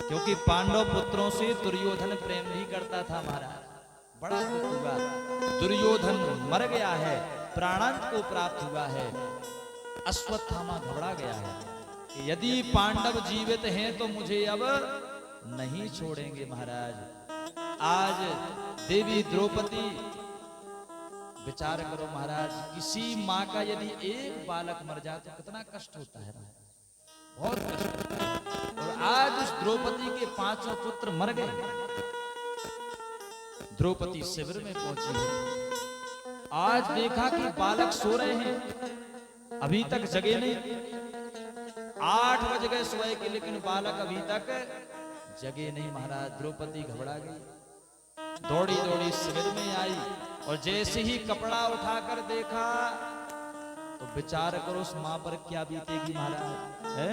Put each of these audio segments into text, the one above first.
क्योंकि पांडव पुत्रों से दुर्योधन प्रेम भी करता था महाराज। बड़ा दुख हुआ, दुर्योधन मर गया है, प्राणांत को प्राप्त हुआ है। अश्वत्थामा घबरा गया है कि यदि पांडव जीवित हैं तो मुझे अब नहीं छोड़ेंगे महाराज। आज देवी द्रौपदी, विचार करो महाराज, किसी माँ का यदि एक बालक मर जाए तो कितना कष्ट होता है, बहुत कष्ट होता है। और आज उस द्रौपदी के 5 पुत्र मर गए। द्रौपदी शिविर में पहुंची है, आज देखा कि बालक सो रहे हैं, अभी तक जगे नहीं। 8 बज गए सुबह के, लेकिन बालक अभी तक जगे नहीं। महाराज द्रौपदी घबरा गई, दौड़ी दौड़ी शिविर में आई और जैसे ही कपड़ा उठाकर देखा तो विचार करो उस मां पर क्या बीतेगी महाराज, है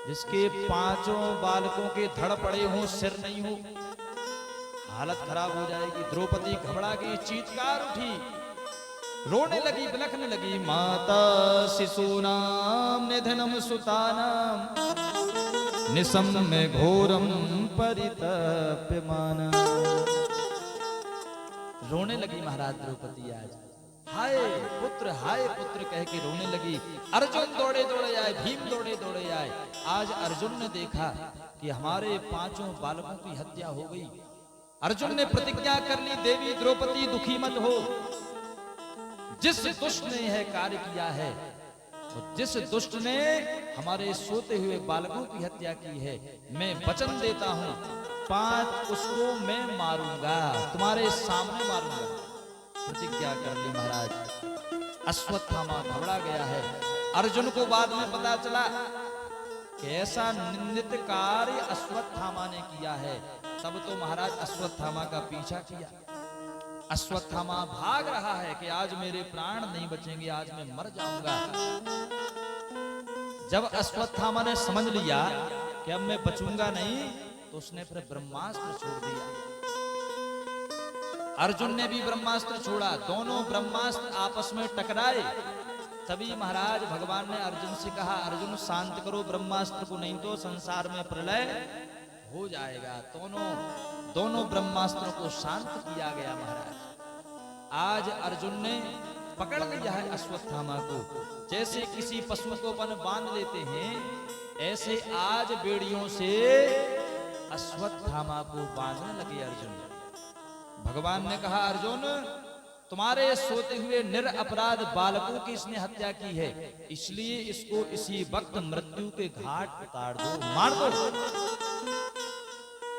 जिसके 5 बालकों के धड़ पड़े हो, सिर नहीं हो, हालत खराब हो जाएगी। द्रौपदी घबरा गई, चीत्कार उठी, रोने लगी, बिलखने लगी। माता शिशूनाम निधनम सुतानाम निसम्य घोरम परितप्यमाना। रोने लगी महाराज द्रौपदी आज, हाय पुत्र कह के रोने लगी। अर्जुन दौड़े दौड़े आए, भीम दौड़े दौड़े आए। आज अर्जुन ने देखा कि हमारे 5 बालकों की हत्या हो गई। अर्जुन ने प्रतिज्ञा कर ली, देवी द्रौपदी दुखी मत हो, जिस दुष्ट ने यह कार्य किया है, और जिस दुष्ट ने हमारे सोते हुए बालकों की हत्या की है, मैं वचन देता हूं 5 उसको मैं मारूंगा, तुम्हारे सामने मारूंगा। प्रतिज्ञा कर ली महाराज। अश्वत्थामा घबरा गया है। अर्जुन को बाद में पता चला कि ऐसा निंदित कार्य अश्वत्थामा ने किया है। तब तो महाराज अश्वत्थामा का पीछा किया। अश्वत्थामा भाग रहा है कि आज मेरे प्राण नहीं बचेंगे, आज मैं मर जाऊंगा। जब अश्वत्थामा ने समझ लिया कि अब मैं बचूंगा नहीं, तो उसने फिर ब्रह्मास्त्र छोड़ दिया। अर्जुन ने भी ब्रह्मास्त्र छोड़ा, दोनों ब्रह्मास्त्र आपस में टकराए। तभी महाराज भगवान ने अर्जुन से कहा, अर्जुन शांत करो ब्रह्मास्त्र को, नहीं तो संसार में प्रलय हो जाएगा। दोनों ब्रह्मास्त्रों को शांत किया गया महाराज। आज अर्जुन ने पकड़ लिया है अश्वत्थामा को। जैसे किसी पशु को अपन बांध लेते हैं, ऐसे आज बेड़ियों से अश्वत्थामा को बांधने लगे अर्जुन। भगवान ने कहा, अर्जुन तुम्हारे सोते हुए निरपराध बालकों की इसने हत्या की है, इसलिए इसको इसी वक्त मृत्यु के घाट उतार दो, मार दो।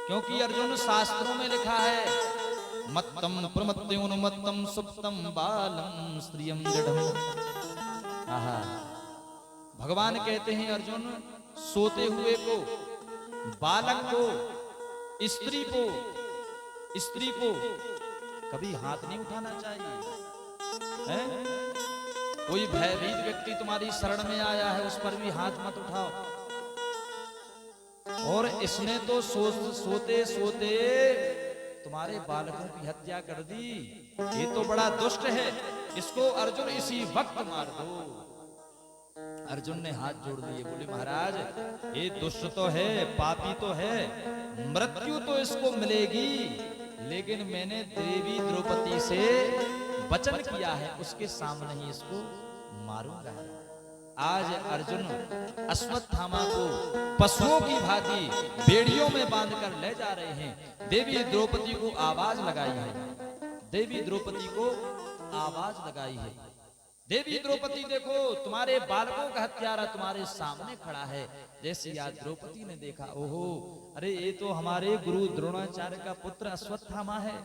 क्योंकि अर्जुन शास्त्रों में लिखा है, मत्तम प्रमत्योन्मत्तम सुप्तम बालम स्त्रियम जडम। आहा, भगवान कहते हैं अर्जुन, सोते हुए को, बालक को, स्त्री को कभी हाथ नहीं उठाना चाहिए, है? कोई भयभीत व्यक्ति तुम्हारी शरण में आया है, उस पर भी हाथ मत उठाओ। और इसने तो सोते सोते तुम्हारे बालकों की हत्या कर दी, ये तो बड़ा दुष्ट है, इसको अर्जुन इसी वक्त मार दो। अर्जुन ने हाथ जोड़ दिए, बोले महाराज ये दुष्ट तो है, पापी तो है, मृत्यु तो इसको मिलेगी, लेकिन मैंने देवी द्रौपदी से वचन किया है, उसके सामने ही इसको मारूंगा। आज अर्जुन अश्वत्थामा को पशुओं की भांति बेड़ियों में बांधकर ले जा रहे हैं। देवी द्रौपदी को आवाज लगाई है, देवी द्रौपदी को आवाज लगाई है, देवी द्रौपदी देखो तुम्हारे बालकों का हत्यारा तुम्हारे सामने खड़ा है। जैसे आज द्रौपदी ने देखा, ओहो अरे ये तो हमारे गुरु द्रोणाचार्य का पुत्र अश्वत्थामा है,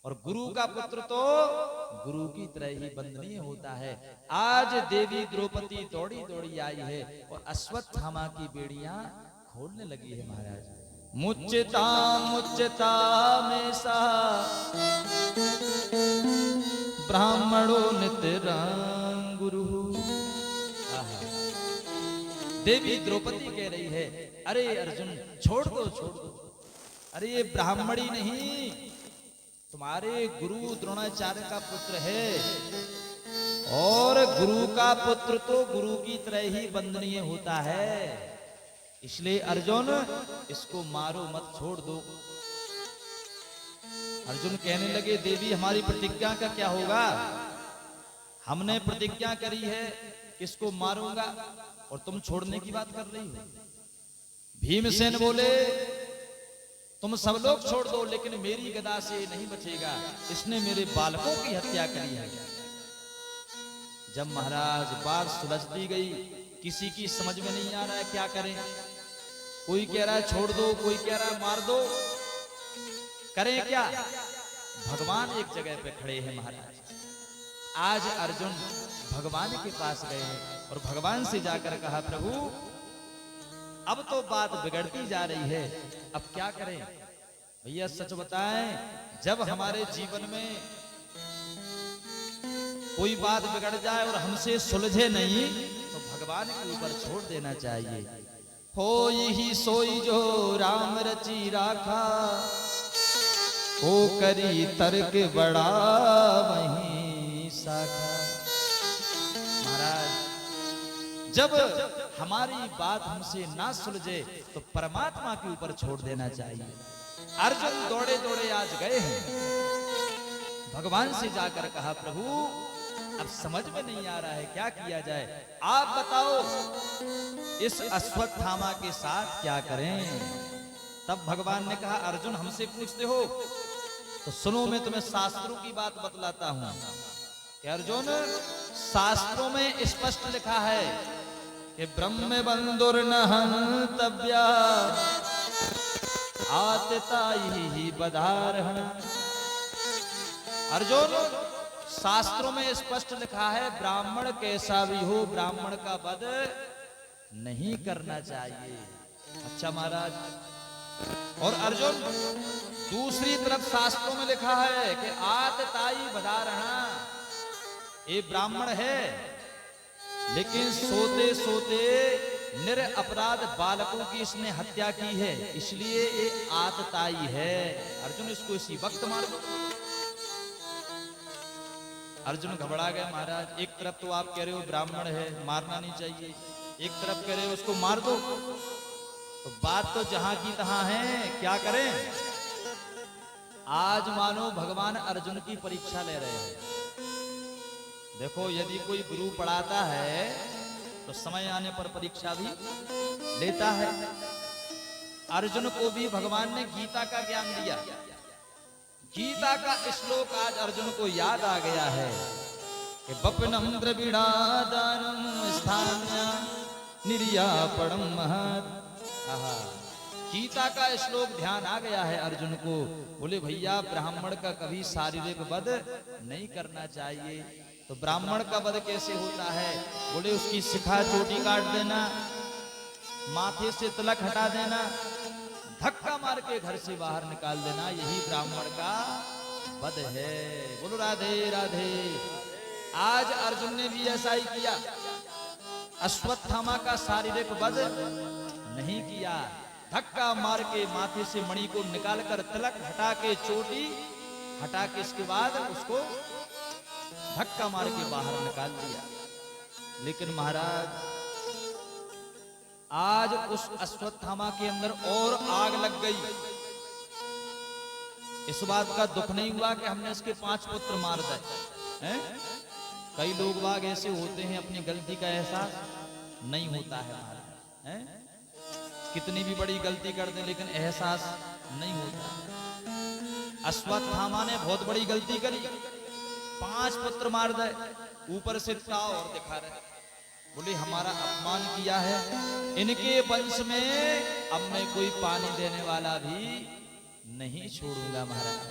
और गुरु का पुत्र तो गुरु की तरह ही वंदनीय होता है। आज देवी द्रौपदी दौड़ी दौड़ी आई है और अश्वत्थामा की बेड़ियां खोलने लगी है महाराज। मुच्यता मुच्यता में सा ब्राह्मणो नितरां गुरु। देवी द्रौपदी कह रही है, अरे अर्जुन छोड़ दो छोड़ दो, अरे ये ब्राह्मणी नहीं, तुम्हारे गुरु द्रोणाचार्य का पुत्र है, और गुरु का पुत्र तो गुरु की तरह ही वंदनीय होता है। इसलिए अर्जुन इसको मारो मत, छोड़ दो। अर्जुन कहने लगे देवी हमारी प्रतिज्ञा का क्या होगा? हमने प्रतिज्ञा करी है किसको मारूंगा और तुम छोड़ने की बात कर रही हो। भीमसेन बोले तुम सब लोग छोड़ दो लेकिन मेरी गदा से नहीं बचेगा, इसने मेरे बालकों की हत्या करी है। जब महाराज बात सुलझती गई, किसी की समझ में नहीं आ रहा है क्या करें। कोई कह रहा है छोड़ दो, कोई कह रहा है मार दो, करें क्या? भगवान एक जगह पे खड़े हैं महाराज। आज अर्जुन भगवान के पास गए हैं और भगवान से जाकर कहा प्रभु अब तो बात बिगड़ती जा रही है, अब क्या करें? भैया सच बताएं, जब हमारे जीवन में कोई बात बिगड़ जाए और हमसे सुलझे नहीं तो भगवान के ऊपर छोड़ देना चाहिए। हो यही सोई जो राम रची राखा, हो करी तर्क बड़ा वहीं साखा। महाराज जब हमारी बात हमसे ना सुलझे तो परमात्मा के ऊपर छोड़ देना चाहिए। अर्जुन दौड़े दौड़े आज गए हैं, भगवान से जाकर कहा प्रभु अब समझ में नहीं आ रहा है क्या किया जाए, आप बताओ इस अश्वत्थामा के साथ क्या करें। तब भगवान ने कहा अर्जुन हमसे पूछते हो तो सुनो, मैं तुम्हें शास्त्रों की बात बतलाता हूं कि अर्जुन शास्त्रों में स्पष्ट लिखा है कि ब्रह्म बंधुर्न हन्तव्या आतताई ही बधारहण। अर्जुन शास्त्रों में स्पष्ट लिखा है ब्राह्मण कैसा भी हो ब्राह्मण का वध नहीं करना चाहिए। अच्छा महाराज, और अर्जुन दूसरी तरफ शास्त्रों में लिखा है कि आतताई बधारहण, ये ब्राह्मण है लेकिन सोते सोते निर अपराध बालकों की इसने हत्या की है, इसलिए ये आतताई है। अर्जुन इसको इसी वक्त मार दो। अर्जुन घबरा गए महाराज, एक तरफ तो आप कह रहे हो ब्राह्मण है मारना नहीं चाहिए, एक तरफ कह रहे हो उसको मार दो, तो बात तो जहां की तहां है, क्या करें? आज मानो भगवान अर्जुन की परीक्षा ले रहे हैं। देखो यदि कोई गुरु पढ़ाता है तो समय आने पर परीक्षा भी लेता है। अर्जुन को भी भगवान ने गीता का ज्ञान दिया। गीता का श्लोक आज अर्जुन को याद आ गया है कि बपनम द्रविड़ादानम स्थान्या निर्यापणम महत्। गीता का श्लोक ध्यान आ गया है अर्जुन को। बोले भैया ब्राह्मण का कभी शारीरिक वध नहीं करना चाहिए। तो ब्राह्मण का वध कैसे होता है? बोले उसकी शिखा चोटी काट देना, माथे से तिलक हटा देना, धक्का मार के घर से बाहर निकाल देना, यही ब्राह्मण का वध है। बोलो राधे राधे। आज अर्जुन ने भी ऐसा ही किया, अश्वत्थामा का शारीरिक वध नहीं किया, धक्का मार के माथे से मणि को निकालकर तिलक हटा के चोटी हटा के इसके बाद उसको धक्का मार के बाहर निकाल दिया। लेकिन महाराज आज उस अश्वत्थामा के अंदर और आग लग गई। इस बात का दुख नहीं हुआ कि हमने इसके 5 पुत्र मार दिए। कई लोग बाग ऐसे होते हैं अपनी गलती का एहसास नहीं होता है महाराज, कितनी भी बड़ी गलती कर दें लेकिन एहसास नहीं होता। अश्वत्थामा ने बहुत बड़ी गलती करी, 5 पुत्र मार दे, ऊपर से ताव और दिखा रहे। बोले हमारा अपमान किया है, इनके वंश में अब मैं कोई पानी देने वाला भी नहीं छोड़ूंगा महाराज।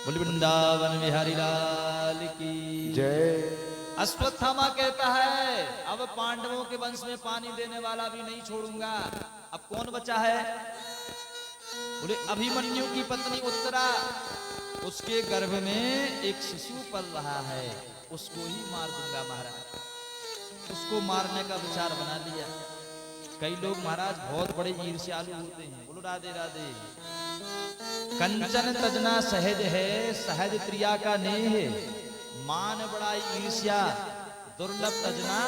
बोले वृंदावन बिहारी लाल की जय। अश्वत्थामा कहता है अब पांडवों के वंश में पानी देने वाला भी नहीं छोड़ूंगा। अब कौन बचा है? बोले अभिमन्यु की पत्नी उत्तरा, उसके गर्भ में एक शिशु पल रहा है, उसको ही मार दूंगा महाराज। उसको मारने का विचार बना लिया। कई लोग महाराज बहुत बड़े ईर्ष्यालु होते हैं। बोलो राधे राधे। कंचन तजना सहज है, सहज प्रिया का नेह, मान बड़ाई ईर्ष्या दुर्लभ तजना।